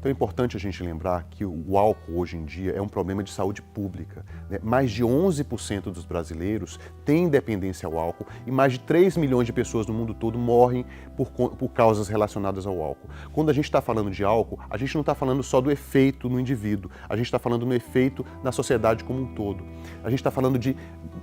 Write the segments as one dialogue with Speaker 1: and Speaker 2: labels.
Speaker 1: Então é importante a gente lembrar que o álcool hoje em dia é um problema de saúde pública, né? Mais de 11% dos brasileiros têm dependência ao álcool e mais de 3 milhões de pessoas no mundo todo morrem por causas relacionadas ao álcool. Quando a gente está falando de álcool, a gente não está falando só do efeito no indivíduo, a gente está falando no efeito na sociedade como um todo. A gente está falando de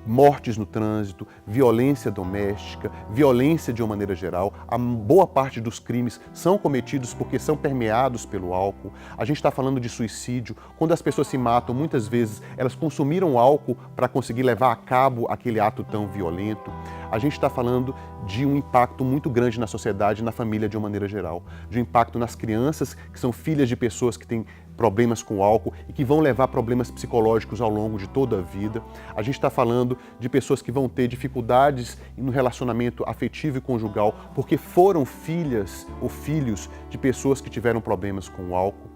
Speaker 1: mortes no trânsito, violência doméstica, violência de uma maneira geral. A boa parte dos crimes são cometidos porque são permeados pelo álcool. A gente está falando de suicídio. Quando as pessoas se matam, muitas vezes elas consumiram álcool para conseguir levar a cabo aquele ato tão violento. A gente está falando de um impacto muito grande na sociedade e na família de uma maneira geral. De um impacto nas crianças, que são filhas de pessoas que têm problemas com álcool e que vão levar problemas psicológicos ao longo de toda a vida. A gente está falando de pessoas que vão ter dificuldades no relacionamento afetivo e conjugal porque foram filhas ou filhos de pessoas que tiveram problemas com o álcool.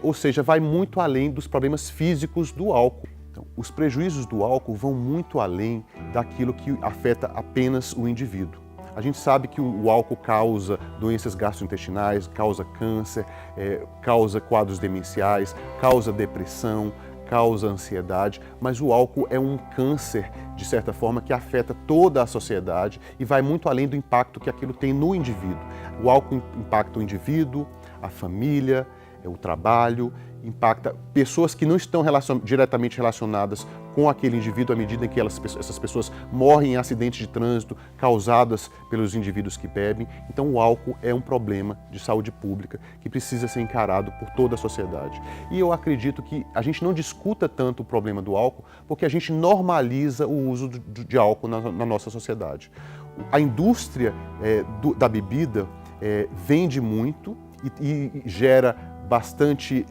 Speaker 1: Ou seja, vai muito além dos problemas físicos do álcool. Então, os prejuízos do álcool vão muito além daquilo que afeta apenas o indivíduo. A gente sabe que o álcool causa doenças gastrointestinais, causa câncer, causa quadros demenciais, causa depressão, causa ansiedade, mas o álcool é um câncer, de certa forma, que afeta toda a sociedade e vai muito além do impacto que aquilo tem no indivíduo. O álcool impacta o indivíduo, a família, o trabalho, impacta pessoas que não estão diretamente relacionadas com aquele indivíduo à medida em que essas pessoas morrem em acidentes de trânsito causadas pelos indivíduos que bebem. Então o álcool é um problema de saúde pública que precisa ser encarado por toda a sociedade. E eu acredito que a gente não discuta tanto o problema do álcool porque a gente normaliza o uso de álcool na nossa sociedade. A indústria da bebida vende muito e gera bastante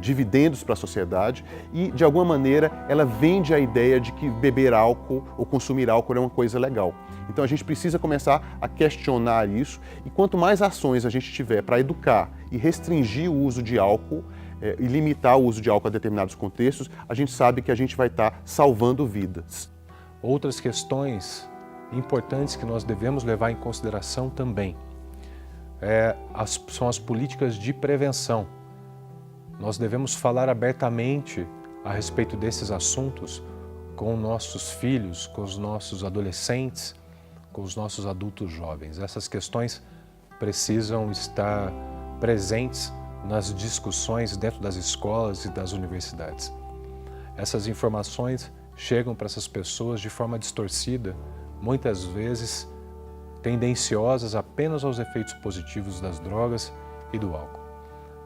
Speaker 1: dividendos para a sociedade e, de alguma maneira, ela vende a ideia de que beber álcool ou consumir álcool é uma coisa legal. Então a gente precisa começar a questionar isso e quanto mais ações a gente tiver para educar e restringir o uso de álcool e limitar o uso de álcool a determinados contextos, a gente sabe que a gente vai estar salvando vidas.
Speaker 2: Outras questões importantes que nós devemos levar em consideração também são as políticas de prevenção. Nós devemos falar abertamente a respeito desses assuntos com nossos filhos, com os nossos adolescentes, com os nossos adultos jovens. Essas questões precisam estar presentes nas discussões dentro das escolas e das universidades. Essas informações chegam para essas pessoas de forma distorcida, muitas vezes tendenciosas apenas aos efeitos positivos das drogas e do álcool.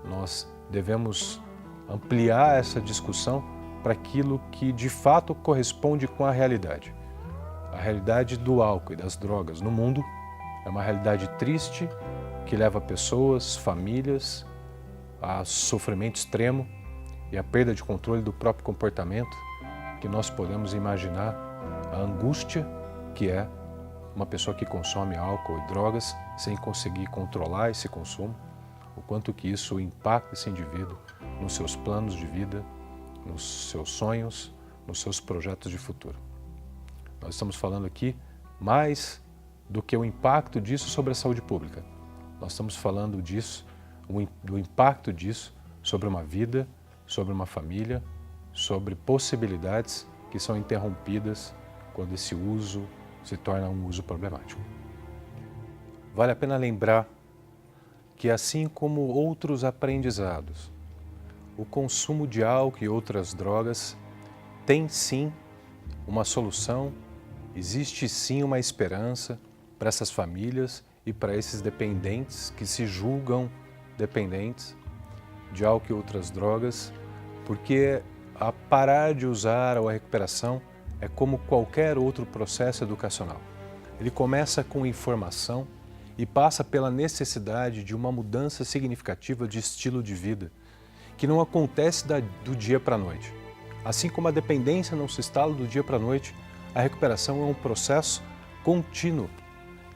Speaker 2: Nós devemos ampliar essa discussão para aquilo que de fato corresponde com a realidade. A realidade do álcool e das drogas no mundo é uma realidade triste que leva pessoas, famílias a sofrimento extremo e a perda de controle do próprio comportamento, que nós podemos imaginar a angústia que é uma pessoa que consome álcool e drogas sem conseguir controlar esse consumo, o quanto que isso impacta esse indivíduo nos seus planos de vida, nos seus sonhos, nos seus projetos de futuro. Nós estamos falando aqui mais do que o impacto disso sobre a saúde pública. Nós estamos falando disso, do impacto disso sobre uma vida, sobre uma família, sobre possibilidades que são interrompidas quando esse uso se torna um uso problemático. Vale a pena lembrar que, assim como outros aprendizados, o consumo de álcool e outras drogas tem sim uma solução, existe sim uma esperança para essas famílias e para esses dependentes que se julgam dependentes de álcool e outras drogas, porque a parar de usar ou a recuperação é como qualquer outro processo educacional. Ele começa com informação e passa pela necessidade de uma mudança significativa de estilo de vida, que não acontece do dia para a noite. Assim como a dependência não se instala do dia para a noite, a recuperação é um processo contínuo,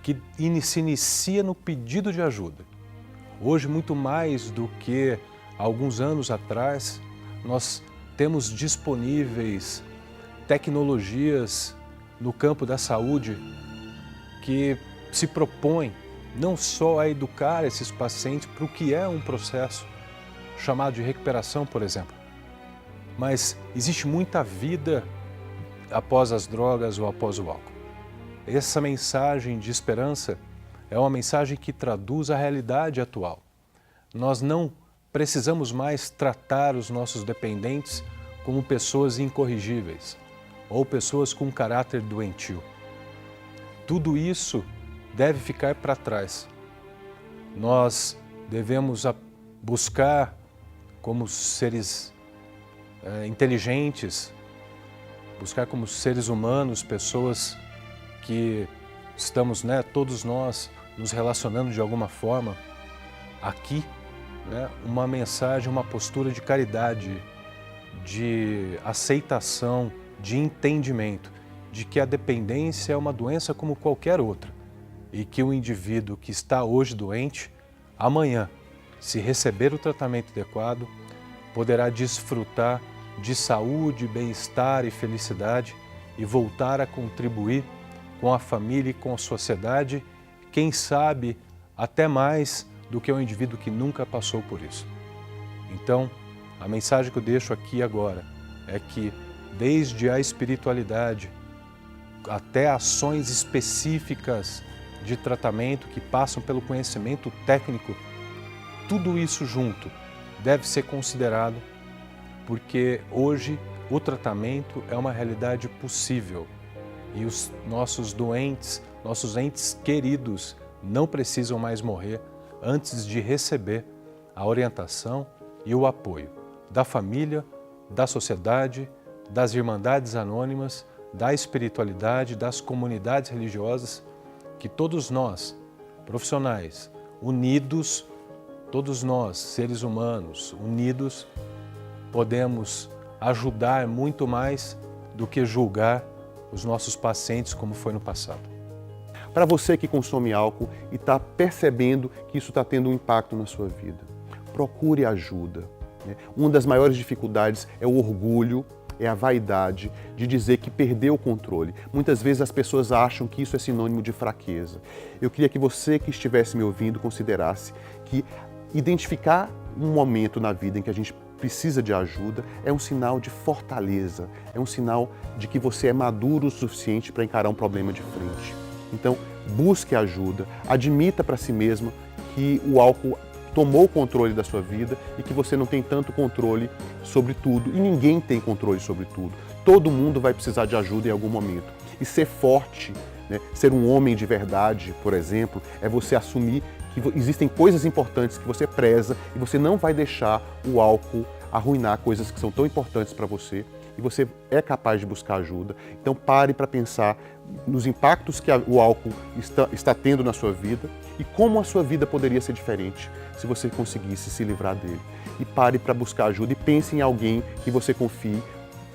Speaker 2: que se inicia no pedido de ajuda. Hoje, muito mais do que alguns anos atrás, nós temos disponíveis tecnologias no campo da saúde que se propõem não só a educar esses pacientes para o que é um processo chamado de recuperação, por exemplo. Mas existe muita vida após as drogas ou após o álcool. Essa mensagem de esperança é uma mensagem que traduz a realidade atual. Nós não precisamos mais tratar os nossos dependentes como pessoas incorrigíveis ou pessoas com caráter doentio. Tudo isso deve ficar para trás. Nós devemos buscar, como seres inteligentes, buscar como seres humanos, pessoas que estamos, todos nós, nos relacionando de alguma forma, aqui, uma mensagem, uma postura de caridade, de aceitação, de entendimento, de que a dependência é uma doença como qualquer outra e que o indivíduo que está hoje doente, amanhã, se receber o tratamento adequado, poderá desfrutar de saúde, bem-estar e felicidade e voltar a contribuir com a família e com a sociedade, quem sabe até mais do que o indivíduo que nunca passou por isso. Então, a mensagem que eu deixo aqui agora é que, desde a espiritualidade até ações específicas de tratamento que passam pelo conhecimento técnico, tudo isso junto deve ser considerado, porque hoje o tratamento é uma realidade possível e os nossos doentes, nossos entes queridos não precisam mais morrer antes de receber a orientação e o apoio da família, da sociedade, das irmandades anônimas, da espiritualidade, das comunidades religiosas, que todos nós, profissionais, unidos, todos nós, seres humanos, unidos, podemos ajudar muito mais do que julgar os nossos pacientes como foi no passado.
Speaker 1: Para você que consome álcool e está percebendo que isso está tendo um impacto na sua vida, procure ajuda. Uma das maiores dificuldades é o orgulho, é a vaidade de dizer que perdeu o controle. Muitas vezes as pessoas acham que isso é sinônimo de fraqueza. Eu queria que você que estivesse me ouvindo considerasse que identificar um momento na vida em que a gente precisa de ajuda é um sinal de fortaleza, é um sinal de que você é maduro o suficiente para encarar um problema de frente. Então, busque ajuda, admita para si mesmo que o álcool tomou o controle da sua vida e que você não tem tanto controle sobre tudo e ninguém tem controle sobre tudo. Todo mundo vai precisar de ajuda em algum momento. E ser forte, ser um homem de verdade, por exemplo, é você assumir que existem coisas importantes que você preza e você não vai deixar o álcool arruinar coisas que são tão importantes para você e você é capaz de buscar ajuda. Então pare para pensar nos impactos que o álcool está tendo na sua vida e como a sua vida poderia ser diferente se você conseguisse se livrar dele. E pare para buscar ajuda e pense em alguém que você confie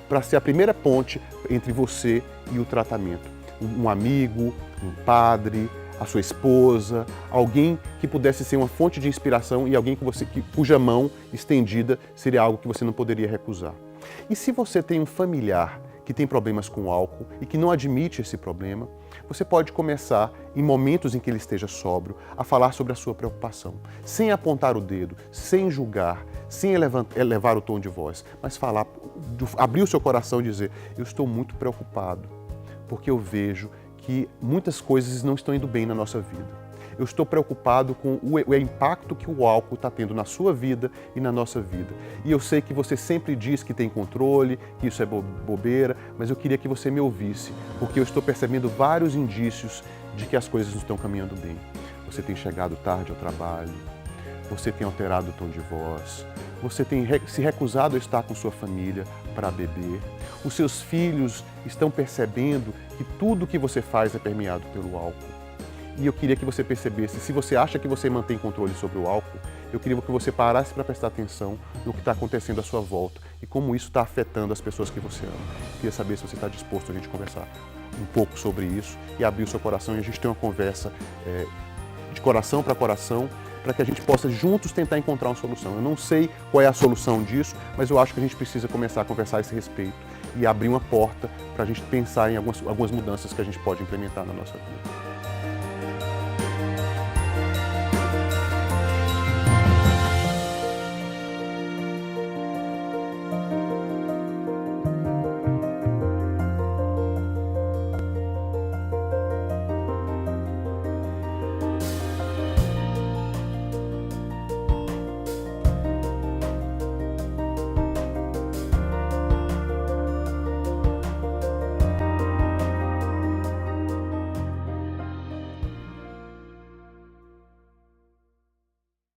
Speaker 1: para ser a primeira ponte entre você e o tratamento. Um amigo, um padre, a sua esposa, alguém que pudesse ser uma fonte de inspiração e alguém cuja mão estendida seria algo que você não poderia recusar. E se você tem um familiar que tem problemas com álcool e que não admite esse problema, você pode começar, em momentos em que ele esteja sóbrio, a falar sobre a sua preocupação, sem apontar o dedo, sem julgar, sem elevar o tom de voz, mas falar, abrir o seu coração e dizer: eu estou muito preocupado, porque eu vejo que muitas coisas não estão indo bem na nossa vida. Eu estou preocupado com o impacto que o álcool está tendo na sua vida e na nossa vida. E eu sei que você sempre diz que tem controle, que isso é bobeira, mas eu queria que você me ouvisse, porque eu estou percebendo vários indícios de que as coisas não estão caminhando bem. Você tem chegado tarde ao trabalho, você tem alterado o tom de voz, você tem se recusado a estar com sua família para beber, os seus filhos estão percebendo que tudo que você faz é permeado pelo álcool. E eu queria que você percebesse, se você acha que você mantém controle sobre o álcool, eu queria que você parasse para prestar atenção no que está acontecendo à sua volta e como isso está afetando as pessoas que você ama. Eu queria saber se você está disposto a gente conversar um pouco sobre isso e abrir o seu coração e a gente ter uma conversa de coração para coração, para que a gente possa juntos tentar encontrar uma solução. Eu não sei qual é a solução disso, mas eu acho que a gente precisa começar a conversar a esse respeito e abrir uma porta para a gente pensar em algumas mudanças que a gente pode implementar na nossa vida.